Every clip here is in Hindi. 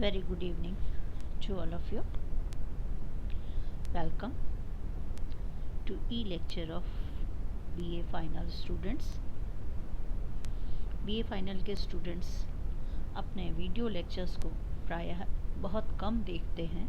Very good evening to all of you. Welcome to e-lecture of BA final students. BA final के स्टूडेंट्स अपने वीडियो लेक्चर्स को प्रायः बहुत कम देखते हैं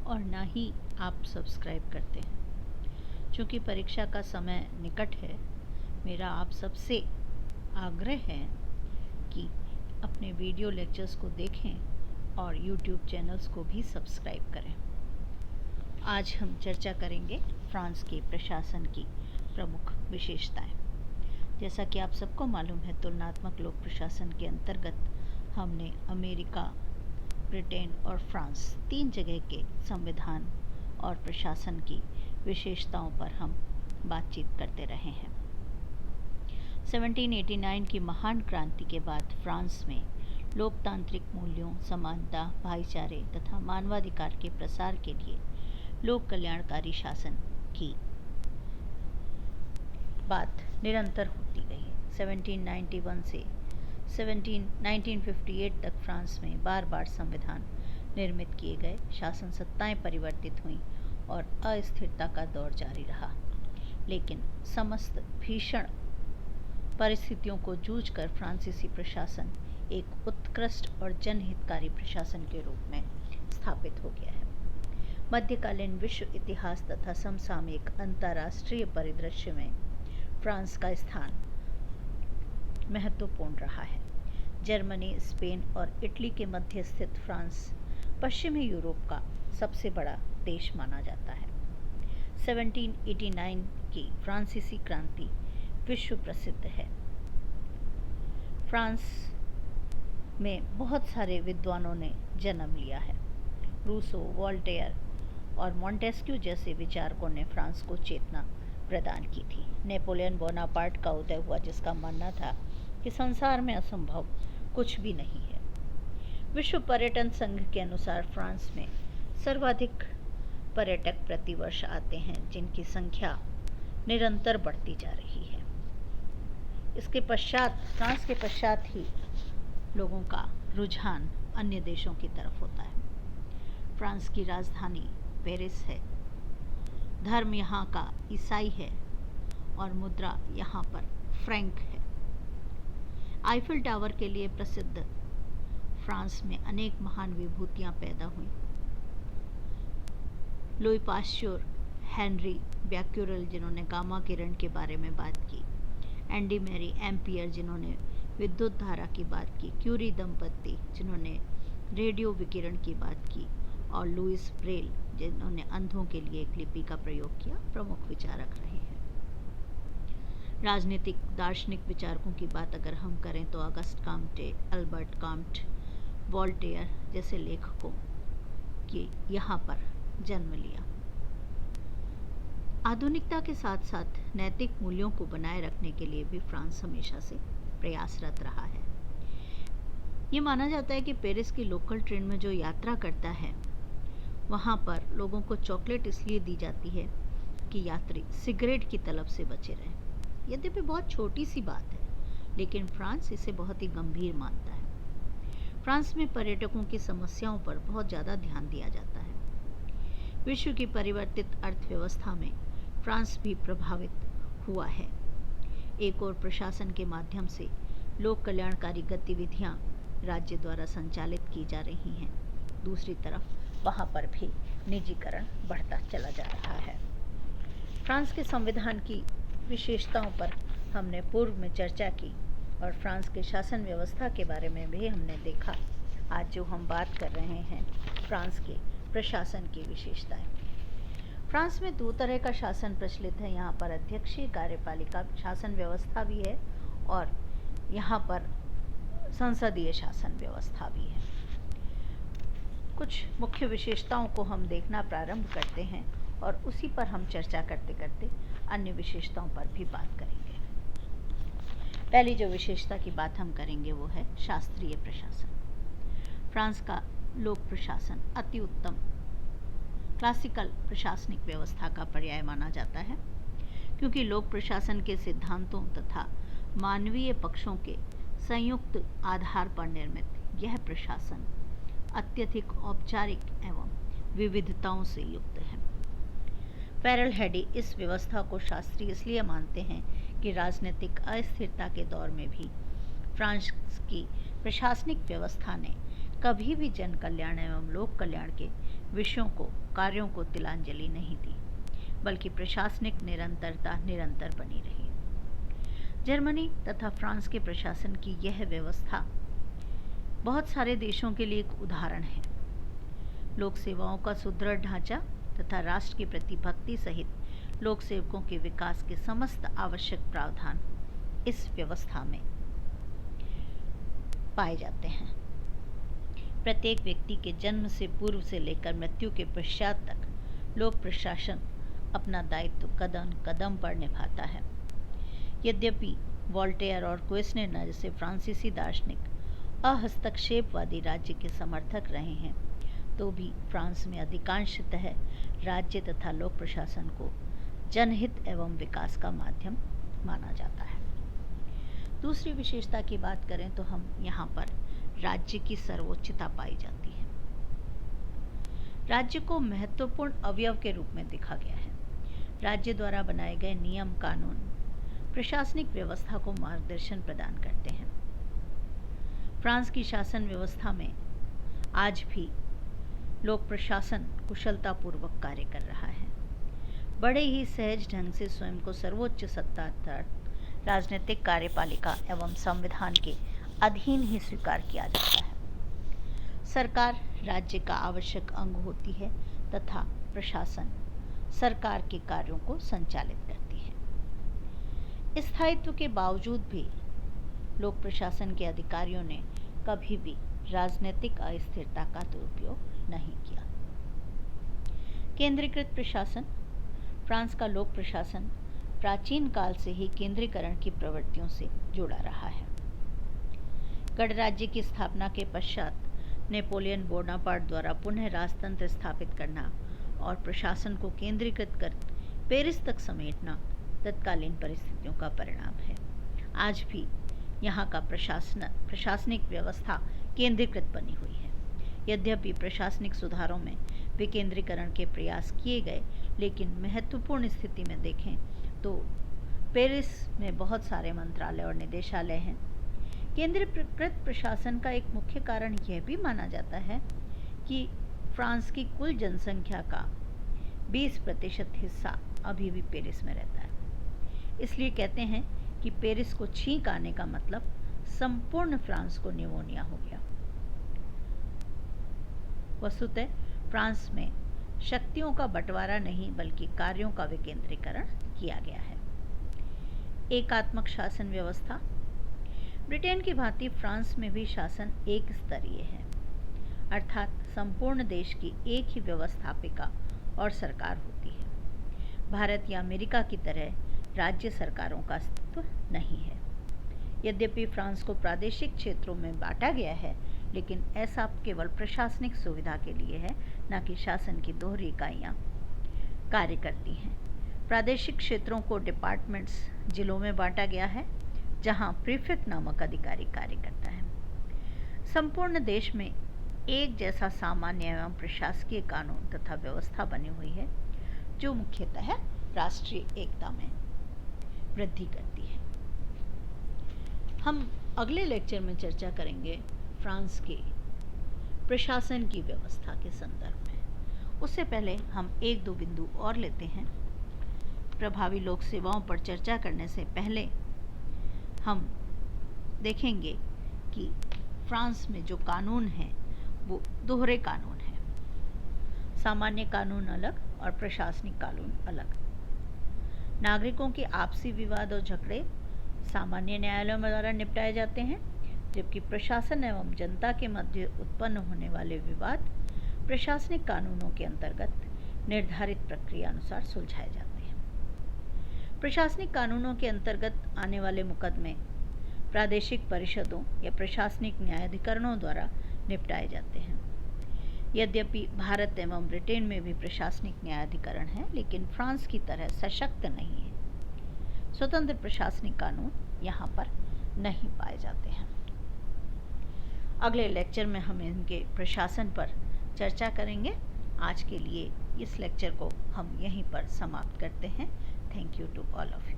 और ना ही आप सब्सक्राइब करते हैं। चूँकि परीक्षा का समय निकट है, मेरा आप सबसे आग्रह है कि अपने वीडियो लेक्चर्स को देखें और यूट्यूब चैनल्स को भी सब्सक्राइब करें। आज हम चर्चा करेंगे फ्रांस के प्रशासन की प्रमुख विशेषताएं। जैसा कि आप सबको मालूम है, तुलनात्मक लोक प्रशासन के अंतर्गत हमने अमेरिका, ब्रिटेन और फ्रांस तीन जगह के संविधान और प्रशासन की विशेषताओं पर हम बातचीत करते रहे हैं। 1789 की महान क्रांति के बाद फ्रांस में लोकतांत्रिक मूल्यों, समानता, भाईचारे तथा मानवाधिकार के प्रसार के लिए लोक कल्याणकारी शासन की बात निरंतर होती रही। 1791 से 1958 तक फ्रांस में बार बार संविधान निर्मित किए गए, शासन सत्ताएं परिवर्तित हुईं और अस्थिरता का दौर जारी रहा। लेकिन समस्त भीषण परिस्थितियों को जूझकर फ्रांसीसी प्रशासन एक उत्कृष्ट और जनहितकारी प्रशासन के रूप में स्थापित हो गया है। मध्यकालीन विश्व इतिहास तथा समसामयिक अंतर्राष्ट्रीय परिदृश्य में फ्रांस का स्थान महत्वपूर्ण रहा है। जर्मनी, स्पेन और इटली के मध्य स्थित फ्रांस पश्चिमी यूरोप का सबसे बड़ा देश माना जाता है। 1789 की फ्रांसीसी क्रांति विश्व प्रसिद्ध है। फ्रांस में बहुत सारे विद्वानों ने जन्म लिया है। रूसो, वोल्टेयर और मॉन्टेस्क्यू जैसे विचारकों ने फ्रांस को चेतना प्रदान की थी। नेपोलियन बोनापार्ट का उदय हुआ, जिसका मानना था कि संसार में असंभव कुछ भी नहीं है। विश्व पर्यटन संघ के अनुसार फ्रांस में सर्वाधिक पर्यटक प्रतिवर्ष आते हैं, जिनकी संख्या निरंतर बढ़ती जा रही है। इसके पश्चात, फ्रांस के पश्चात ही लोगों का रुझान अन्य देशों की तरफ होता है। फ्रांस की राजधानी पेरिस है। धर्म यहाँ का ईसाई है और मुद्रा यहाँ पर फ्रैंक है। आईफिल टावर के लिए प्रसिद्ध फ्रांस में अनेक महान विभूतियाँ पैदा हुईं। लुई पास्चर, हेनरी बैक्यूरेल जिन्होंने गामा किरण के बारे में बात की, एंडी मैरी एम्पियर जिन्होंने विद्युत धारा की बात की, क्यूरी दंपत्ति जिन्होंने रेडियो विकिरण की बात की और लुइस ब्रेल जिन्होंने अंधों के लिए एक लिपि का प्रयोग किया, प्रमुख विचारक रहे हैं। राजनीतिक दार्शनिक विचारकों की बात अगर हम करें तो Auguste Comte, Albert Comte, Voltaire जैसे लेखकों की यहाँ पर जन्म लिया। आधुनिकता के साथ साथ नैतिक मूल्यों को बनाए रखने के लिए भी फ्रांस हमेशा से प्रयासरत रहा है। ये माना जाता है कि पेरिस की लोकल ट्रेन में जो यात्रा करता है, वहाँ पर लोगों को चॉकलेट इसलिए दी जाती है कि यात्री सिगरेट की तलब से बचे रहें। यद्यपि बहुत छोटी सी बात है, लेकिन फ्रांस इसे बहुत ही गंभीर मानता है। फ्रांस में पर्यटकों की समस्याओं पर बहुत ज़्यादा ध्यान दिया जाता है। विश्व की परिवर्तित अर्थव्यवस्था में फ्रांस भी प्रभावित हुआ है। एक और प्रशासन के माध्यम से लोक कल्याणकारी गतिविधियां राज्य द्वारा संचालित की जा रही हैं, दूसरी तरफ वहां पर भी निजीकरण बढ़ता चला जा रहा है। फ्रांस के संविधान की विशेषताओं पर हमने पूर्व में चर्चा की और फ्रांस के शासन व्यवस्था के बारे में भी हमने देखा। आज जो हम बात कर रहे हैं, फ्रांस के प्रशासन की विशेषताएं। फ्रांस में दो तरह का शासन प्रचलित है। यहाँ पर अध्यक्षीय कार्यपालिका शासन व्यवस्था भी है और यहाँ पर संसदीय शासन व्यवस्था भी है। कुछ मुख्य विशेषताओं को हम देखना प्रारंभ करते हैं और उसी पर हम चर्चा करते करते अन्य विशेषताओं पर भी बात करेंगे। पहली जो विशेषता की बात हम करेंगे वो है शास्त्रीय प्रशासन। फ्रांस का लोक प्रशासन अति उत्तम क्लासिकल प्रशासनिक व्यवस्था का पर्याय माना जाता है, क्योंकि लोक प्रशासन के सिद्धांतों तथा मानवीय पक्षों के संयुक्त आधार पर निर्मित यह प्रशासन अत्यधिक औपचारिक एवं विविधताओं से युक्त है। फेरल हेडी इस व्यवस्था को शास्त्रीय इसलिए मानते हैं कि राजनीतिक अस्थिरता के दौर में भी फ्रांस की प्रशासनिक व्यवस्था ने कभी भी जन कल्याण एवं लोक कल्याण के विषयों को कार्यों को तिलांजलि नहीं दी, बल्कि प्रशासनिक निरंतरता निरंतर बनी रही। जर्मनी तथा फ्रांस के प्रशासन की यह व्यवस्था बहुत सारे देशों के लिए एक उदाहरण है। लोक सेवाओं का सुदृढ़ ढांचा तथा राष्ट्र के प्रति भक्ति सहित लोक सेवकों के विकास के समस्त आवश्यक प्रावधान इस व्यवस्था में पाए जाते हैं। प्रत्येक व्यक्ति के जन्म से पूर्व से लेकर मृत्यु के पश्चात तक लोक प्रशासन अपना दायित्व कदम कदम पर निभाता है। यद्यपि वोल्टेयर और क्वेस्नेर जैसे फ्रांसीसी दार्शनिक अहस्तक्षेपवादी राज्य के समर्थक रहे हैं, तो भी फ्रांस में अधिकांशतः राज्य तथा लोक प्रशासन को जनहित एवं विकास का माध्यम माना जाता है। दूसरी विशेषता की बात करें तो हम यहाँ पर राज्य की सर्वोच्चता पाई जाती है। राज्य को महत्वपूर्ण अवयव के रूप में देखा गया है। राज्य द्वारा बनाए गए नियम कानून प्रशासनिक व्यवस्था को मार्गदर्शन प्रदान करते हैं। फ्रांस की शासन व्यवस्था में आज भी लोक प्रशासन कुशलतापूर्वक कार्य कर रहा है। बड़े ही सहज ढंग से स्वयं को सर्वोच्च सत्ता अर्थात राजनीतिक कार्यपालिका एवं संविधान के अधीन ही स्वीकार किया जाता है। सरकार राज्य का आवश्यक अंग होती है तथा प्रशासन सरकार के कार्यों को संचालित करती है। स्थायित्व के बावजूद भी लोक प्रशासन के अधिकारियों ने कभी भी राजनीतिक अस्थिरता का दुरुपयोग नहीं किया। केंद्रीकृत प्रशासन फ्रांस का लोक प्रशासन प्राचीन काल से ही केंद्रीकरण की प्रवृत्तियों से जुड़ा रहा है। गणराज्य की स्थापना के पश्चात नेपोलियन बोनापार्ट द्वारा पुनः राजतंत्र स्थापित करना और प्रशासन को केंद्रीकृत कर पेरिस तक समेटना तत्कालीन परिस्थितियों का परिणाम है। आज भी यहाँ का प्रशासनिक व्यवस्था केंद्रीकृत बनी हुई है। यद्यपि प्रशासनिक सुधारों में विकेंद्रीकरण के प्रयास किए गए, लेकिन महत्वपूर्ण स्थिति में देखें तो पेरिस में बहुत सारे मंत्रालय और निदेशालय हैं। केंद्रीकृत प्रशासन का एक मुख्य कारण यह भी माना जाता है कि फ्रांस की कुल जनसंख्या का 20% हिस्सा अभी भी पेरिस में रहता है। इसलिए कहते हैं कि पेरिस को छींक आने का मतलब संपूर्ण फ्रांस को निमोनिया हो गया। वस्तुतः फ्रांस में शक्तियों का बंटवारा नहीं बल्कि कार्यों का विकेंद्रीकरण किया गया है। एकात्मक शासन व्यवस्था। ब्रिटेन की भांति फ्रांस में भी शासन एक स्तरीय है, अर्थात संपूर्ण देश की एक ही व्यवस्थापिका और सरकार होती है। भारत या अमेरिका की तरह राज्य सरकारों का अस्तित्व नहीं है। यद्यपि फ्रांस को प्रादेशिक क्षेत्रों में बांटा गया है, लेकिन ऐसा केवल प्रशासनिक सुविधा के लिए है, न कि शासन की दोहरी इकाइयाँ कार्य करती हैं। प्रादेशिक क्षेत्रों को डिपार्टमेंट्स जिलों में बांटा गया है, जहां प्रीफेक्ट नामक अधिकारी कार्य करता है। संपूर्ण देश में एक जैसा सामान्य एवं प्रशासकीय कानून तथा व्यवस्था बनी हुई है, जो मुख्यतः राष्ट्रीय एकता में वृद्धि करती है। हम अगले लेक्चर में चर्चा करेंगे फ्रांस के प्रशासन की व्यवस्था के संदर्भ में। उससे पहले हम एक दो बिंदु और लेते हैं। प्रभावी लोक सेवाओं पर चर्चा करने से पहले हम देखेंगे कि फ्रांस में जो कानून है वो दोहरे कानून है। सामान्य कानून अलग और प्रशासनिक कानून अलग। नागरिकों के आपसी विवाद और झगड़े सामान्य न्यायालयों द्वारा निपटाए जाते हैं, जबकि प्रशासन एवं जनता के मध्य उत्पन्न होने वाले विवाद प्रशासनिक कानूनों के अंतर्गत निर्धारित प्रक्रिया अनुसार सुलझाए जाते हैं। प्रशासनिक कानूनों के अंतर्गत आने वाले मुकदमे प्रादेशिक परिषदों या प्रशासनिक न्यायाधिकरणों द्वारा निपटाए जाते हैं। यद्यपि भारत एवं ब्रिटेन में भी प्रशासनिक न्यायाधिकरण है, लेकिन फ्रांस की तरह सशक्त नहीं है। स्वतंत्र प्रशासनिक कानून यहाँ पर नहीं पाए जाते हैं। अगले लेक्चर में हम इनके प्रशासन पर चर्चा करेंगे। आज के लिए इस लेक्चर को हम यहीं पर समाप्त करते हैं। Thank you to all of you.